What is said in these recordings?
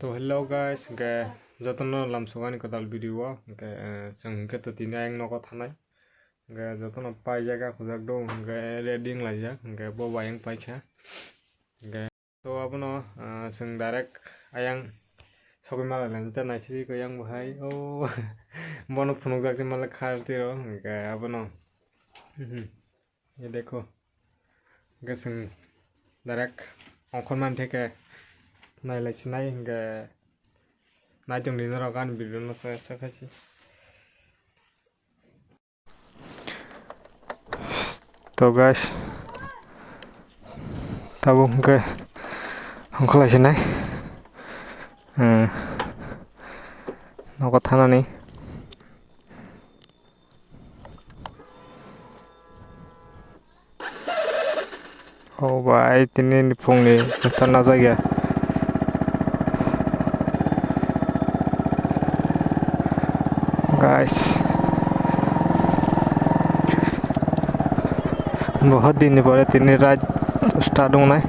तो hello guys, ke jotono lamsogani kodal video ke जों ke to tini ayang noko thanai ke jotono pai jaga khojak do ke reading laijak ke bo bayang paikha ke to abono जों direct ayang sogi mala lenta naisi ko yang bahai bono phunuk jak mala kharti ro ke abono ye dekho ke जों direct ongkhon theke nailaisinai ke naitong dino rogan video no sakhachi to guys tabo ke ongkhlaisinai noko thanani bai tini phungni tana jaya guys बहुत दिन परे तीन रात start होना है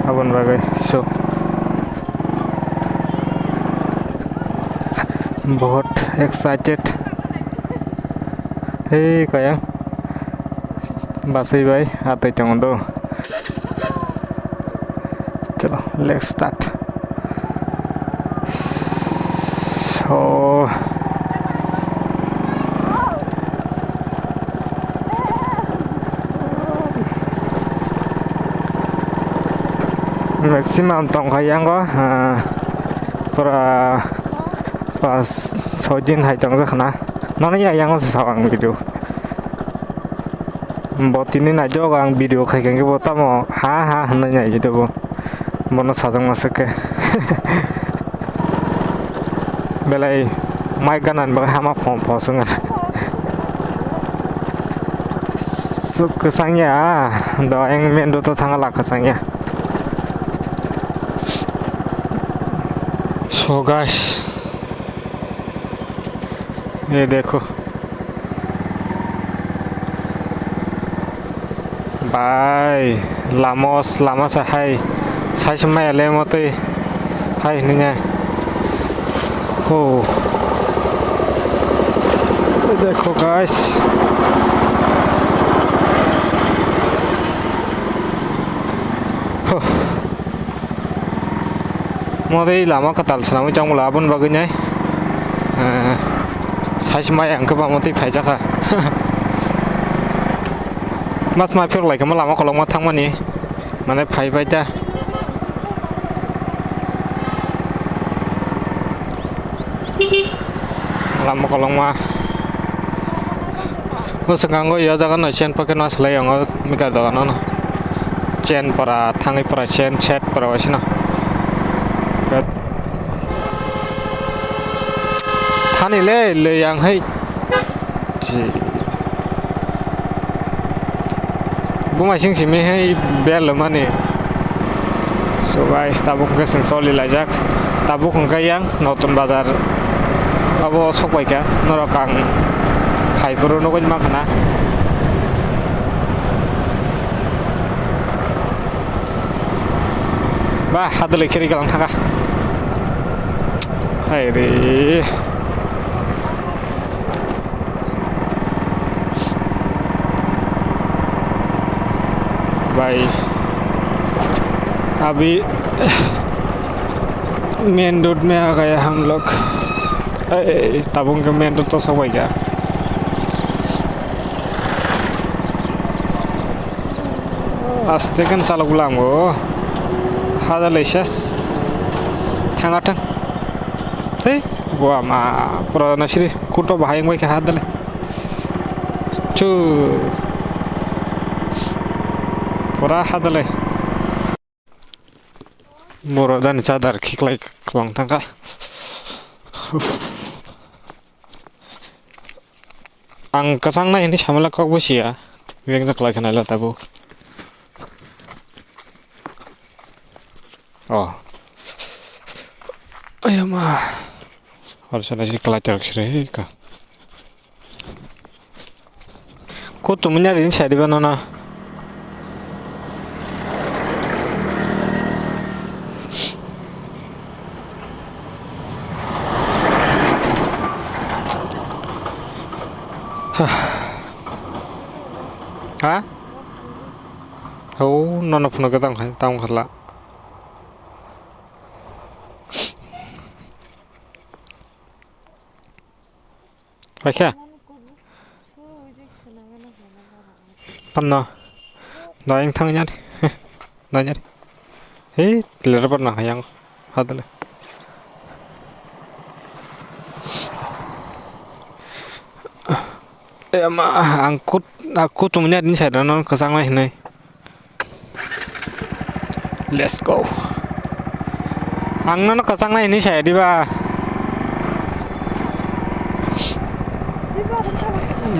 अपन बागे सो बहुत एक्साइटेड हे कया बासई भाई आते चंग दो चलो let's start so maximum tong kayang ko para pas sojin hai tong sakna nona ya yang sawang video botini na jo ang video khai ke botamo ha nanya gitu bo mono sajang masake belai mai kanan ba hama phom phosungan su kesangnya do eng men do to thangala kesangnya. So guys, ये देखो भाई lama sa hai sai semai le mote hai ninya oh ये देखो guys मोदे लामा कताल सनामु चांग लाबन बागैनाय साइस माय अंक बामते फाइजाखा मास मा फेर लाइक मा लामा कलंग मा थांमानि माने फाइबाय दा लामा कलंग मा मोसंगांगो या जागा न चेन पके न सलाय अंग मिका दगान न चेन परा थांगै परा चेन सेट परा वासिना थानी ले yang hai buma sing simi hai bel mani so guys tabuk ke sing soli lajak tabuk ngka yang notun bazar abo sokbai ka norokang hai puru no gon makna ba hadle kiri galang thaka hai re भाई अभी main road में आ गए हम लोग तबुंग के main road तो सब हो गया आस्ते कन चालक लांगो हाजा लेसेस थांगा थां हे बुआ मा पुरा नसिरि कुटो बाहायं बाय के हादले चु Pura hadale moro dan cadar kiklai klong tangka ang kasang na ini samala kok busi ya biang jak lagi nala tabu oh ayama harus ada si kelacar sih ka kok tuh menyari ini saya di mana hả hú nó phun cái tông thật lạ phải chưa pan nó nói anh thăng nhá đi nói nhá đi hế lỡ bắt nào yang hạt đấy em angkut cumanya ini saya dan kesang lah ini let's go ang nó kesang lah ini saya di ba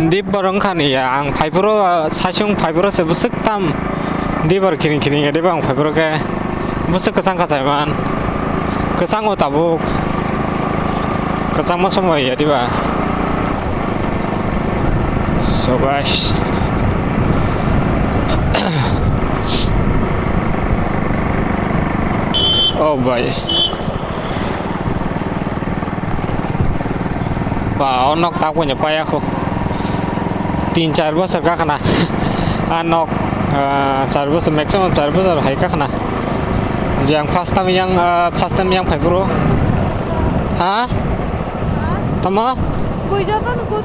di barang kan ya ang fiber 사실 fiber sebesar tam di bar kini ya di bang fiber ke besar kesang kasaiman kesang otabuk kesang mau semua ya di ba so guys oh boy wow nok tao punya payah kok 3-4 bos ka kana anok 4 bos maximum 4 bos hai ka kana jang first time yang phải pro ha tama buijaban ko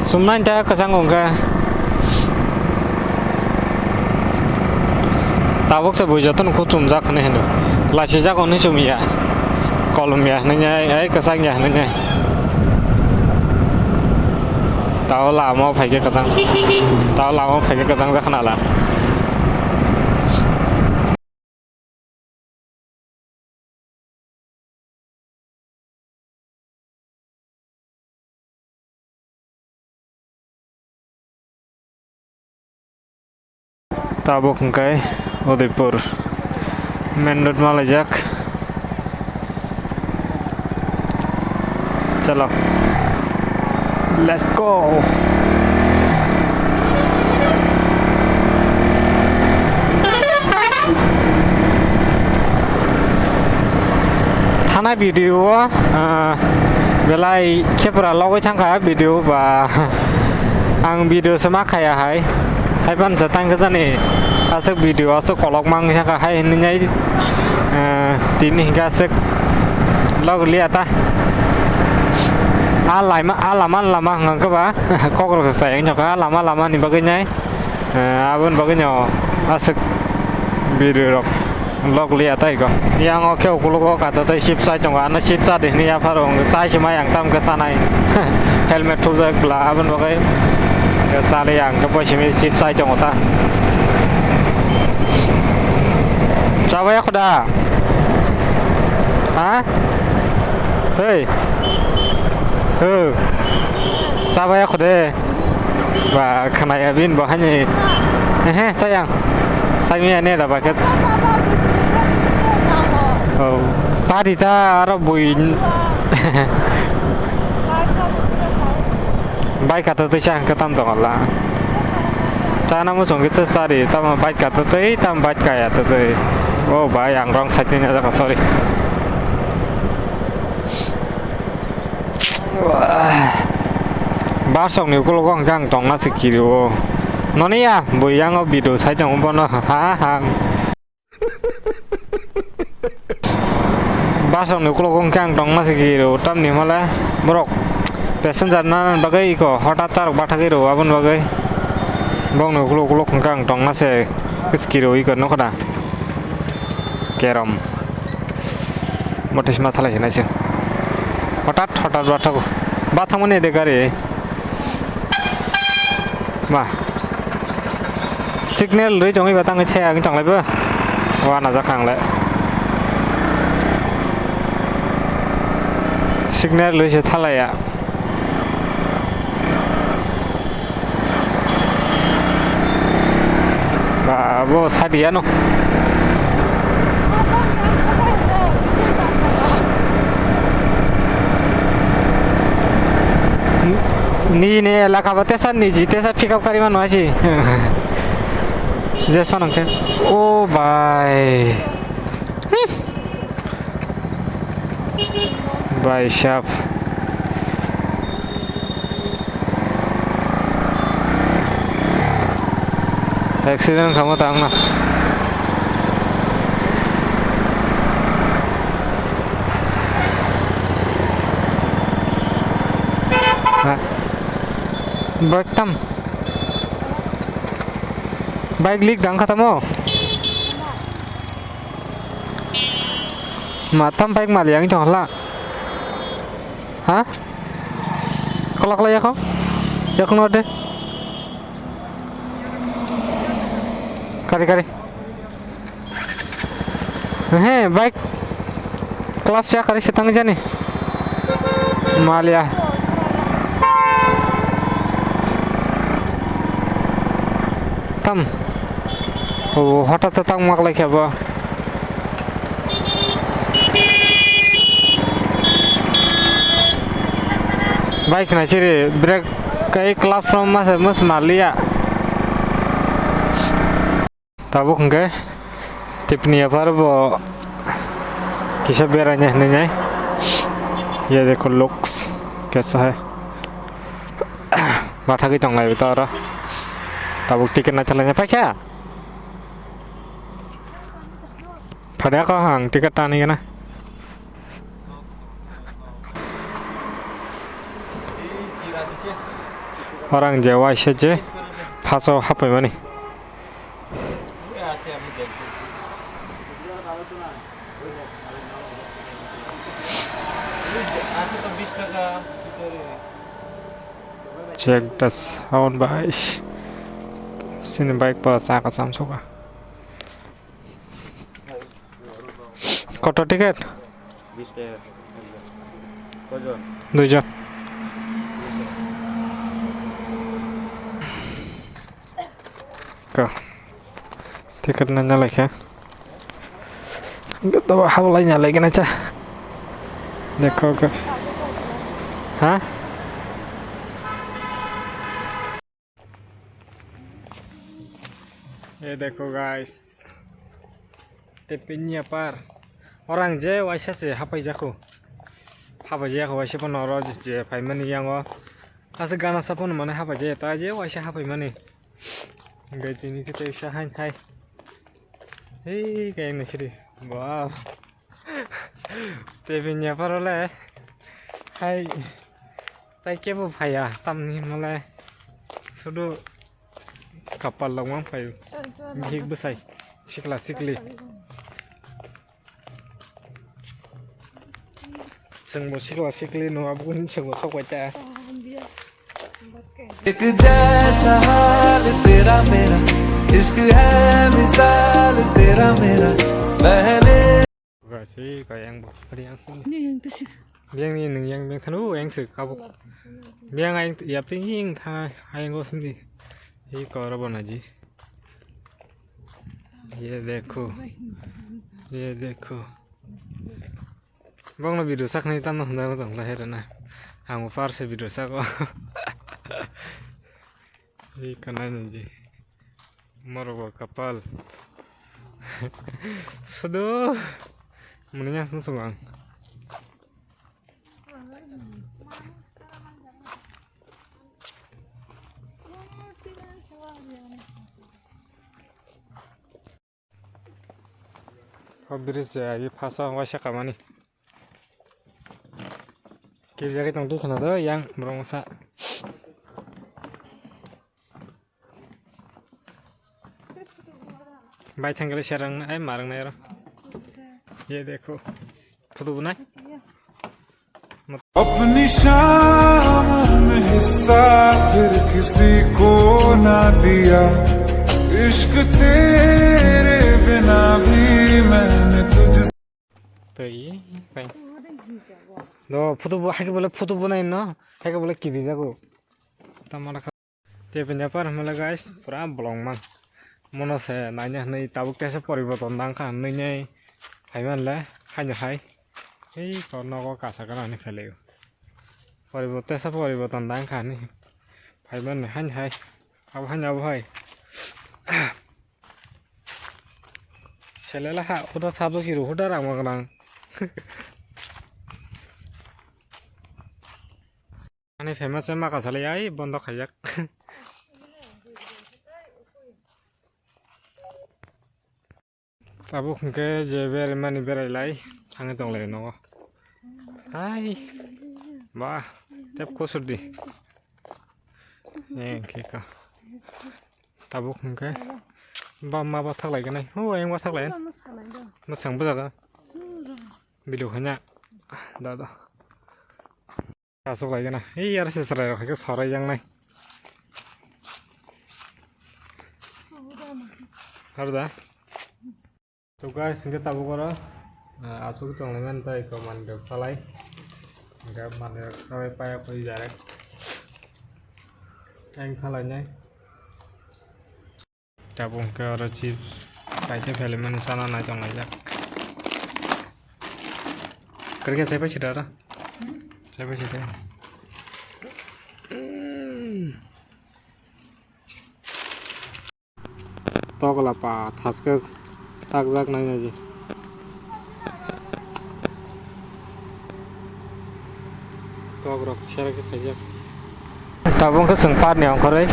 sumnan ta kasangong ka tabok sa buijatan ko chumja khane hendo lachi ja ko ni chumia Colombia nanya ai kasangnya nanya tao làm mau phải cái kasang tao làm mau phải cái kasang ra khana la Tabok Ngkai Udaipur main road Malajak चलो let's go थाना video बेलाय camera लगाय थांखा video बा आं video समा खाया हाय हायबान जतां गजानि आसक video आसक कलक मांग थांखा हाय निनाय तिनि गासक लग लियाता lama ngang ka ba kokro sa yang nyoka lama ni bagai nyai abun bagai nyo asik video log lihat aja yang oke ukulo kata tadi ship sa chonga na ship sa deh ni ya farong sa cuma yang tam ke sana helmet tu jak bla abun bagai ke sale yang ke posisi ship sa chonga ta coba ya kuda hah hei sao vậy khude và khana ya bin bo hani sayang sayang ini lah paket oh sari ta aro buin baik kata tu siang ketam dong lah cara musong kita sari tam baik kata tu tam baik kaya tu oh bayang rong sakitnya ada sorry basong ni ko ko gang tong na sikiro noni ya boyang o video sai jang bono ha ha basong ni ko ko gang tong na sikiro tam ni mala borok passenger na bagai ko hotat tar bathagi ro abun bagai bong ni ko gang tong na se sikiro i ko no kada keram motis mathala jena se hotat bathago bathang mane de gare mà signal đấy trong cái bà tăng cái xe cái chẳng lại bữa qua là ra hàng lại signal đấy sẽ thay lại ạ và vô sai điện không ni ne laka batesa ni jitesa pick up kari manu aji just pan okay oh bye bye shop accident kamu tahu nggak? Bike tam, bike leak dang kata mo. Matam bike mal yang jauh lah. Hah? Kolak lah ya kau? Ya kau ada? Kari. Bike klap ya kari setang aja nih. Malia. Tam. Oh, hota setang mak lagi apa? Bike na ciri brake kayak klap from mas Malia. Tabuk enggak? टिप्पणी पर वो किसे बेराने नहीं है। ये देखो looks कैसा है। माथा की टंगा है बता रहा। तब टिकट ना चलाने पे क्या? फटा को हाँ टिकट आने के ना। orang Jawa saja paso apa ini? Check the sound by sini baik pas akan Samsung. Kota tiket? 2 jam. Tiket nanya lagi ya. Enggak tahu hawalnya lagi aja. Dekho guys. Hah? Ya dekho guys. Tepinya par. Orang je waisa sih hapai jaku. Hapai jaku waisa pun orang je pai mani yang wa. Asa gana sapun mana hapai je ta je waisa hapai mani. Enggak ini kita usahain hai. Hei kayak ini sih. Wow. Tepinya par oleh. Hai. Pai kepo phaya tamni malai. Sudah kapal lawang payu. Big besai. Sikli. Sengbo sikli no abun sengbo sokwaca. एक जैसा हाल तेरा मेरा इश्क है मिसाल तेरा मेरा पहले sih kayak yang yang sini yang thanu yang sự kabuk yang anh yap ting tha anh go sini ये कौरव बना जी ये देखो bang video sak nih tan nang dang lahir na ang par se video sak ये kanan जी मरो kapal sudah menanya langsung bang Habis ya, pasang wasya kamani. Kira kita untuk kenapa yang berongsa. Baik tanggal siarang marang na ये देखो photo बनाए अपनी शाम में हिस्सा फिर किसी को ना दिया इश्क तेरे बिना भी मैंने तुझसे तो ये 너 फोटो हाके बोले फोटो बनाए ना हाके बोले किरी जागो तमारा ते पन्या पर हमला गाइस पूरा ब्लॉग मान मनो से नाइया नै ताबुक तेसे परिवर्तन दांखा नै Haiman lah, hanya hai. Hei, kalau nak kasar kan ni feleu. परिवर्तन सब परिवर्तन दांग खानी. Haiman hanya hai. अब hanya अब hai. Selalah ha, udah sabtu kiri, udah ramah kerang. Ani famous sama kasar lagi, bondok kayak. Tabuk ke je mani berai tangi tong lai no. Hai. Bah, tep kusur di. Kika. Tabuk ke. Ba ma ba thak lai cái này. Anh ba thak lai. Nó sang bây giờ đó. Video hanya. Đó. Kasuk lai cái này. Yar se sarai cái sarai yang này. Harda. So guys, kita tahu kora, asuk itu orang tay kau mandek salai, enggak mandek sampai payah pergi jarak, yang salahnya, cabung ke orang cip, kaitnya filmen sana najong aja, kerja siapa cedera, siapa cedera, tau kalau apa, task tak zak nanya aja. Tuh grok share kita aja. Tabung ke sempat nih orang korek.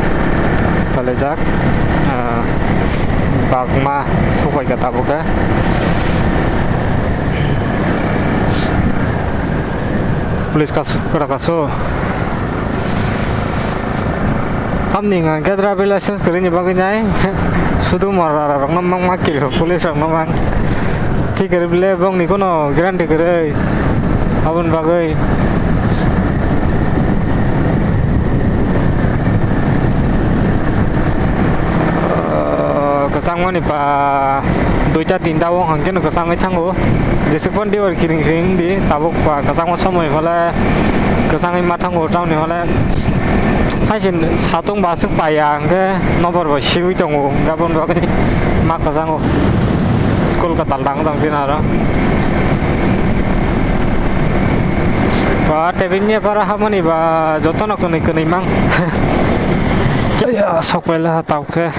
Kalau jak, bagma sukai ke tabung ke. Polis kasu, kera kasu. Kami nggak get driver license kerinya bagainya. Sudah marah orang memang makil polis orang memang tiga beli bang ni kono garanti kere abon bagai kesang mana pak 2-3 tahun hangken kesang itu canggo disepon dia kiring di tabuk pak kesang macam mana malah kesang ini matang tahun ni malah 하신 사동 마스 바양 게 넘버버 12.5 가본 바기 막 가상고 스쿨 가 달당 당디나라 바 테빈니 para hamani ba jotona kuni kuni mang ya sokpela tauke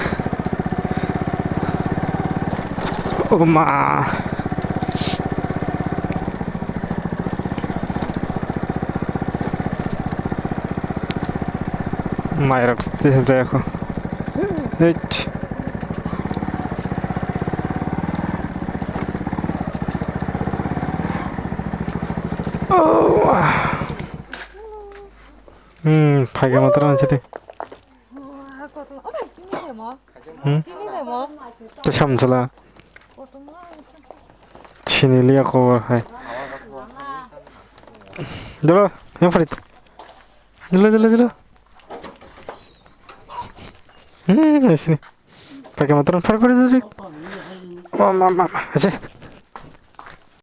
uma Майрак зехо. Эть. 파이가 뭐더라 저리. 저 샴슬라. 치닐리아 코버 하이. 들어. 양 파리. 들어. Sini pakai motor, pergi. Mama, aja.